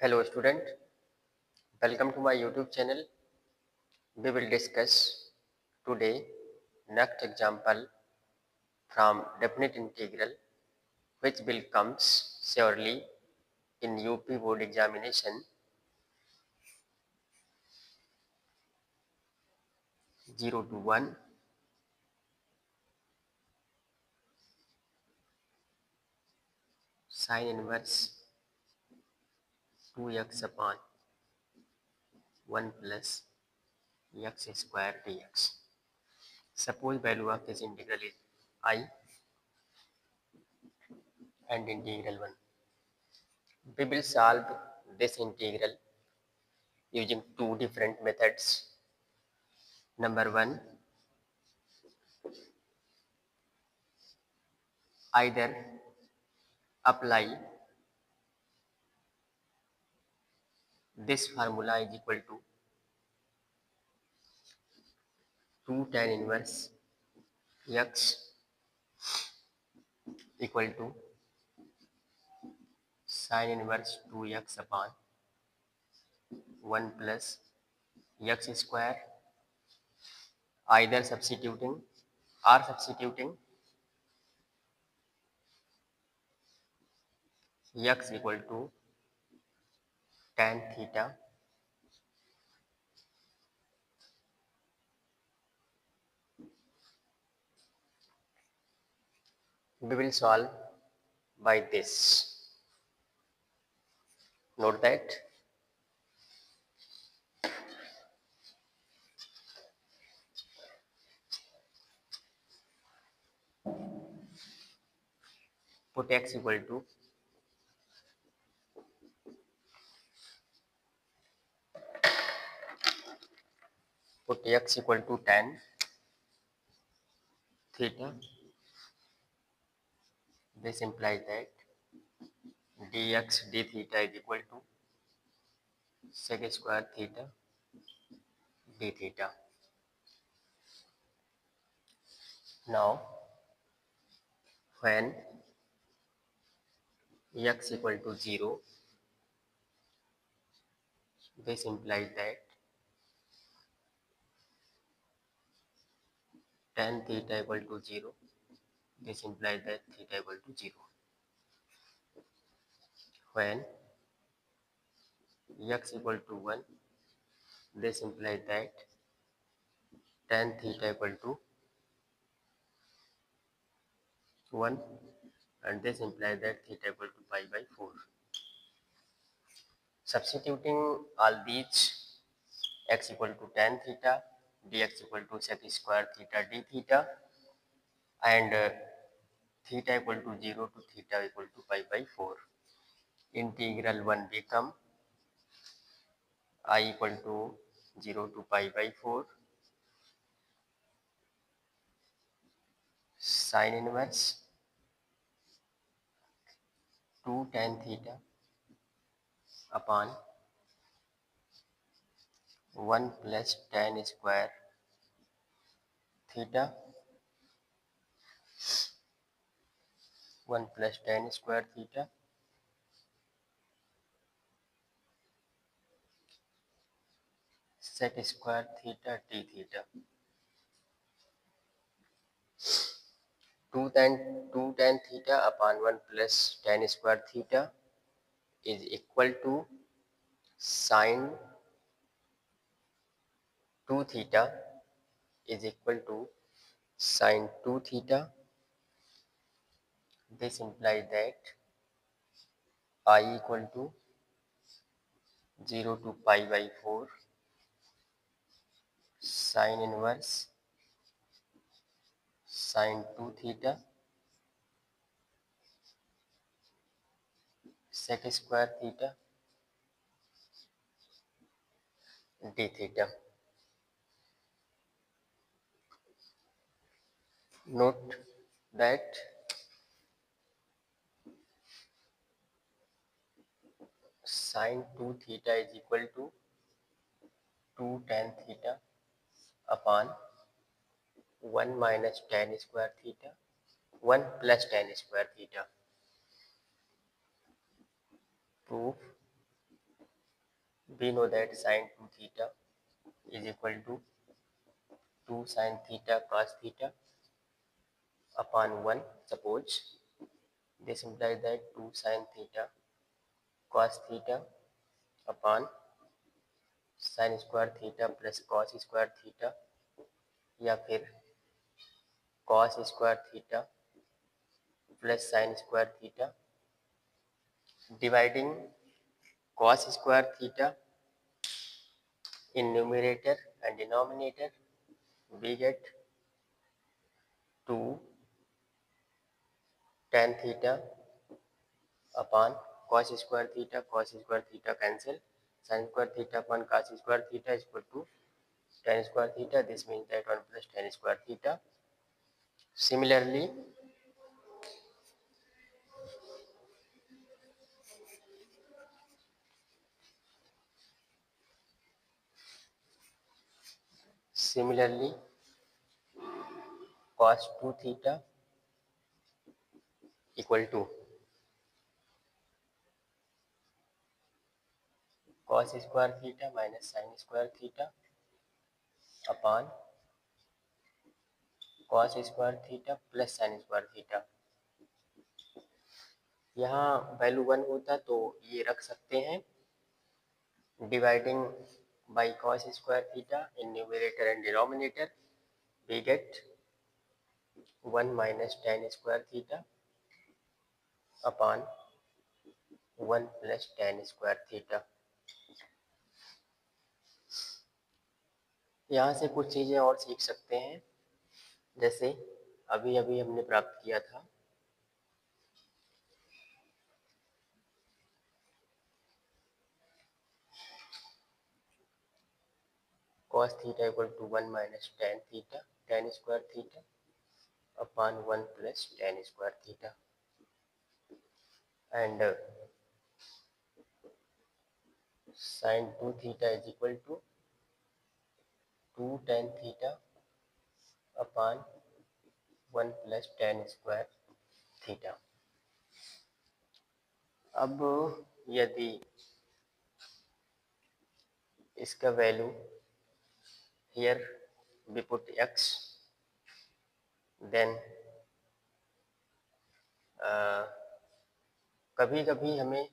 Hello student, welcome to my YouTube channel. We will discuss today next example from definite integral which will comes surely in UP board examination 0 to 1 sin inverse 2x upon 1 plus x square dx. Suppose value of this integral is I and integral 1. We will solve this integral using two different methods. Number 1, either apply this formula is equal to 2 tan inverse x equal to sin inverse 2x upon 1 plus x square, either substituting x equal to tan theta we will solve by this. Note that put x equal to tan theta. This implies that dx d theta is equal to sec square theta d theta. Now when x equal to 0, this implies that tan theta equal to 0. This implies that theta equal to 0. When x equal to 1, this implies that tan theta equal to 1, and this implies that theta equal to pi by 4. Substituting all these, x equal to tan theta, dx equal to sec square theta d theta, and theta equal to 0 to theta equal to pi by 4. Integral 1 become I equal to 0 to pi by 4 sin inverse 2 tan theta upon 1 plus tan square theta 1 plus tan square theta sec square theta d theta. 2 tan theta upon 1 plus tan square theta is equal to sin 2 theta is equal to sin 2 theta. This implies that I equal to 0 to pi by 4 sin inverse sin 2 theta sec square theta d theta. Note that sin 2 theta is equal to 2 tan theta upon 1 minus tan square theta 1 plus tan square theta. Proof we know that sin 2 theta is equal to 2 sin theta cos theta upon 1. Suppose this implies that 2 sin theta cos theta upon sin square theta plus cos square theta, या फिर cos square theta plus sin square theta, dividing cos square theta in numerator and denominator, we get 2 tan theta upon cos square theta cancel, sin square theta upon cos square theta is equal to tan square theta. This means that 1 plus tan square theta. Similarly, cos 2 theta equal to cos square theta minus sin square theta upon cos square theta plus sin square theta. यहाँ value 1 होता तो ये रख सकते हैं, dividing by cos square theta in numerator and denominator, we get 1 minus tan square theta upon 1 plus tan square theta. यहाँ से कुछ चीज़ें और सीख सकते हैं, जैसे अभी अभी हमने प्राप्त किया था cos theta equal to 1 minus tan square theta upon 1 plus tan square theta, and sin 2 theta is equal to 2 tan theta upon 1 plus tan square theta. अब यदि इसका value here we put x, then कभी कभी हमें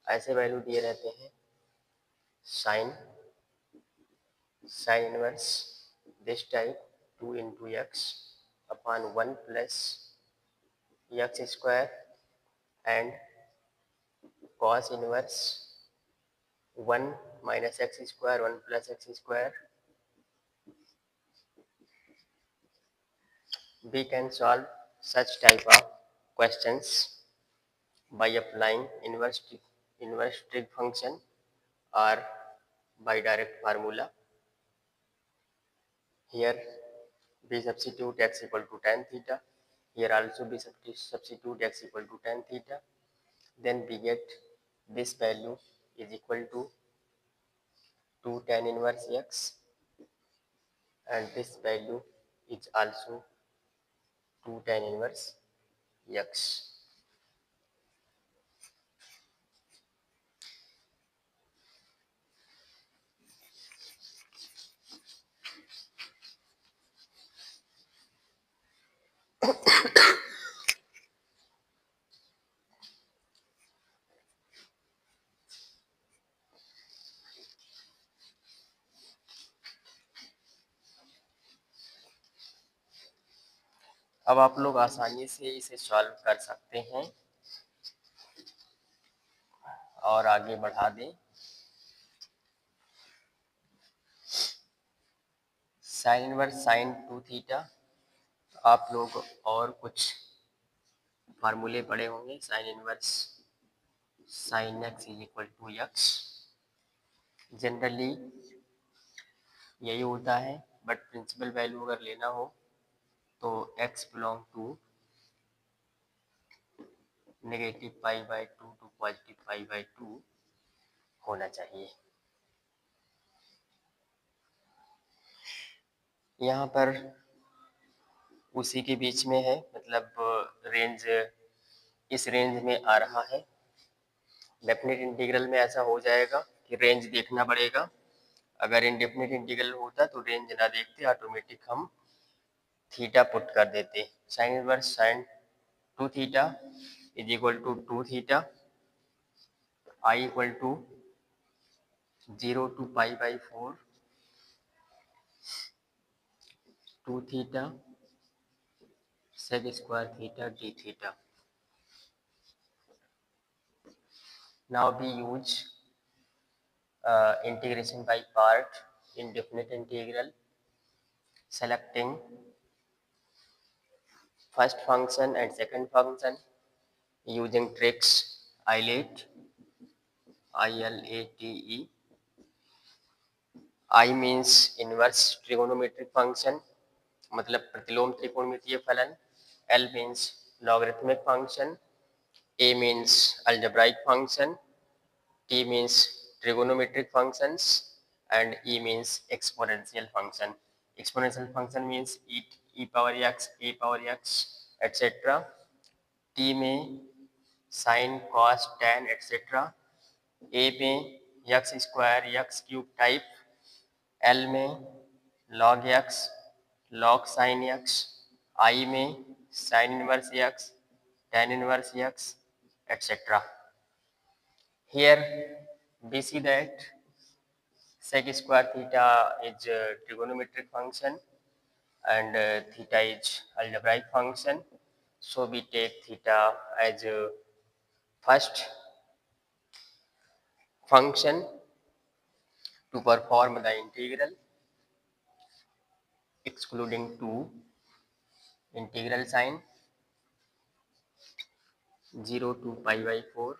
ऐसे value दिए रहते हैं sine inverse this type 2 into x upon 1 plus x square and cos inverse 1 minus x square 1 plus x square. We can solve such type of questions by applying inverse trig function or by direct formula. Here we substitute x equal to tan theta. Here also we substitute x equal to tan theta. Then we get this value is equal to 2 tan inverse x, and this value is also 2 tan inverse x. अब आप लोग आसानी से इसे solve कर सकते हैं और आगे बढ़ा दें। साइन इनवर्स साइन 2 थीटा, आप लोग और कुछ फार्मूले पढ़े होंगे। Sine inverse sine x is equal to x, generally यही होता है, बट प्रिंसिपल वैल्यू अगर लेना हो तो x belong to negative pi by 2 to positive pi by 2 होना चाहिए। यहाँ पर उसी के बीच में है, मतलब रेंज इस रेंज में आ रहा है। डेफिनेट इंटीग्रल में ऐसा हो जाएगा कि रेंज देखना पड़ेगा। अगर इंडेफिनिट इंटीग्रल होता तो रेंज ना देखते, ऑटोमेटिक हम थीटा पुट कर देते। Sine inverse sine 2 theta is equal to 2 theta, I equal to 0 to pi by 4 2 theta sec square theta d theta. Now we use integration by part in definite integral, selecting first function and second function using tricks ILATE, ILATE. I means inverse trigonometric function, मतलब प्रतिलोम त्रिकोणमितीय फलन. L means logarithmic function. A means algebraic function. T means trigonometric functions, and E means exponential function. Exponential function means e power x, a power x, etc. T में sin, cos, tan, etc. A में x square, x cube type. L में log x, log sin x. I में sin inverse x, tan inverse x, etc. Here we see that sec square theta is a trigonometric function and theta is algebraic function. So we take theta as a first function to perform the integral, excluding 2 integral sign 0 to pi by 4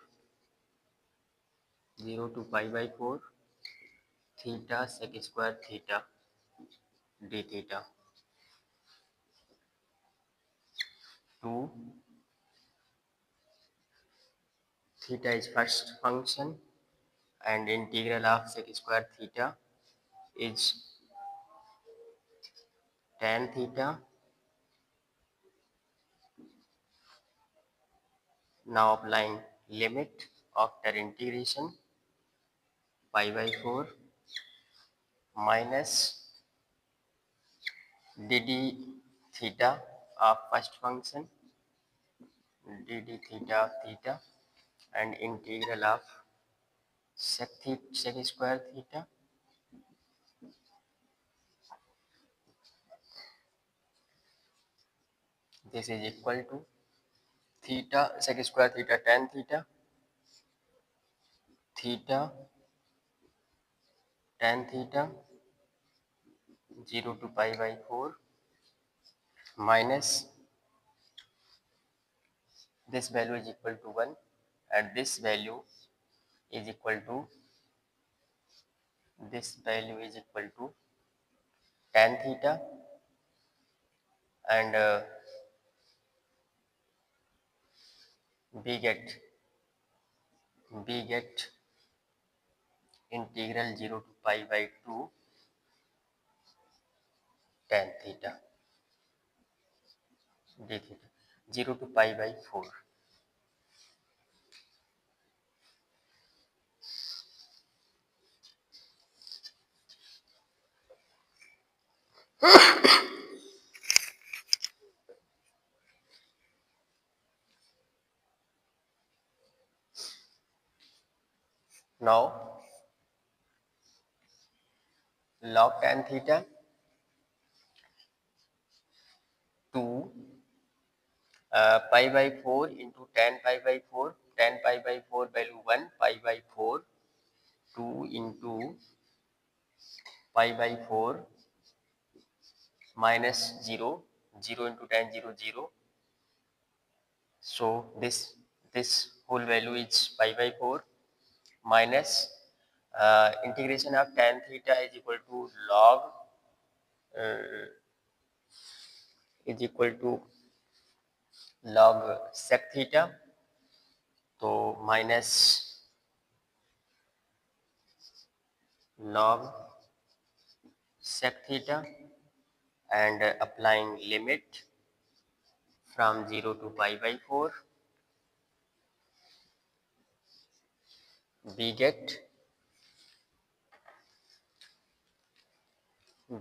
theta sec square theta d theta. 2 theta is first function and integral of sec square theta is tan theta. Now applying limit after integration, pi by 4 minus dd theta of first function, dd theta of theta, and integral of sec square theta. This is equal to theta sec square theta tan theta, theta tan theta 0 to pi by 4 minus this value is equal to 1 and this value is equal to tan theta, and we get integral 0 to pi by 2 tan theta d theta 0 to pi by 4. Now log tan theta 2 pi by 4 into tan pi by 4, tan pi by 4 value 1, pi by 4 2 into pi by 4 minus 0, 0 into tan 0 0. So this whole value is pi by 4 minus integration of tan theta is equal to log sec theta, तो minus log sec theta and applying limit from 0 to pi by 4, we get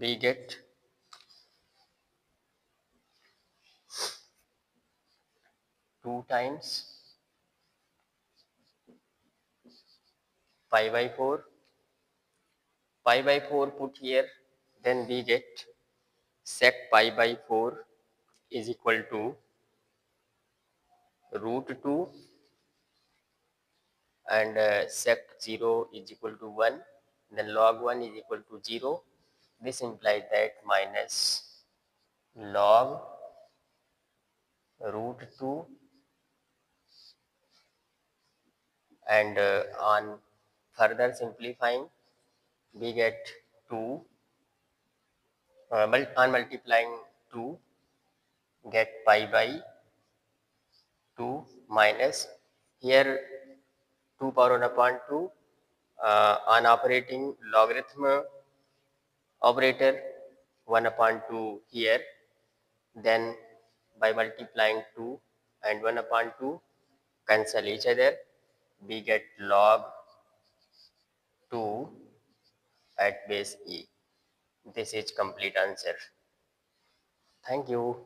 we get 2 times pi by 4. Pi by 4 put here, then we get sec pi by 4 is equal to root 2 and sec 0 is equal to 1, then log 1 is equal to 0. This implies that minus log root 2 and on further simplifying we get 2 on multiplying 2 get pi by 2 minus here 2 power 1 upon 2 on operating logarithm operator 1 upon 2 here, then by multiplying 2 and 1 upon 2 cancel each other, we get log 2 at base e. This is complete answer. Thank you.